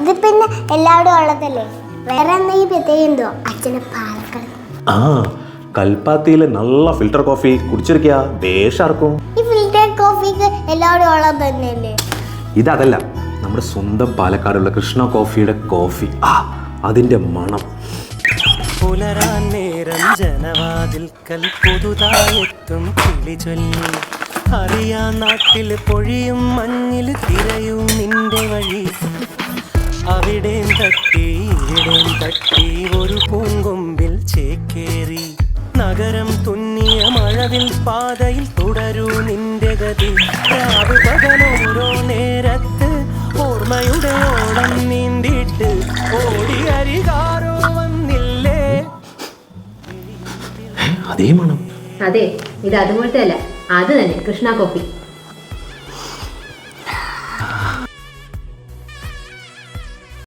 അത് പിന്നെ എല്ലാവരും ഉള്ളതല്ലേ. വേറെ എന്തെങ്കിലും പ്രത്യേകതോ? അച്ഛന് പാലക്കാട് ആ കൽപ്പാത്തിയില് നല്ല ഫിൽറ്റർ കോഫി കുടിച്ചിരിക്കുക ദേശർക്കും. ഈ ഫിൽറ്റർ കോഫിക്ക് എല്ലാവരും ഉള്ളത് തന്നെയല്ലേ? ഇതല്ല, നമ്മുടെ സ്വന്തം പാലക്കാടുള്ള കൃഷ്ണ കോഫിയുടെ കോഫി. അതിന്റെ മണം. പുലരാൻ നേരം ജനവാതിൽക്കൽ പുതുതായെത്തും കിളി ചൊല്ലി, അറിയാ നാട്ടിൽ പൊഴിയും മഞ്ഞിൽ തിരയും നിന്റെ വഴി. അവിടേം തട്ടി ഇവിടേം തട്ടി ഒരു പൂങ്കൊമ്പിൽ ചേക്കേറി, നഗരം തുന്നിയ മഴവിൽ പാതയിൽ തുടരൂ നിന്റെ ഗതി. രാവ് പകലോരോ നേരത്ത് ഓർമ്മയുടെ ഓളം നീണ്ടിട്ട് ഓടി അരികാരോ വന്നില്ലേ. അതേ മണം. അതെ, ഇത് അതുപോലത്തെ അല്ല, അത് തന്നെ കൃഷ്ണ കോഫി.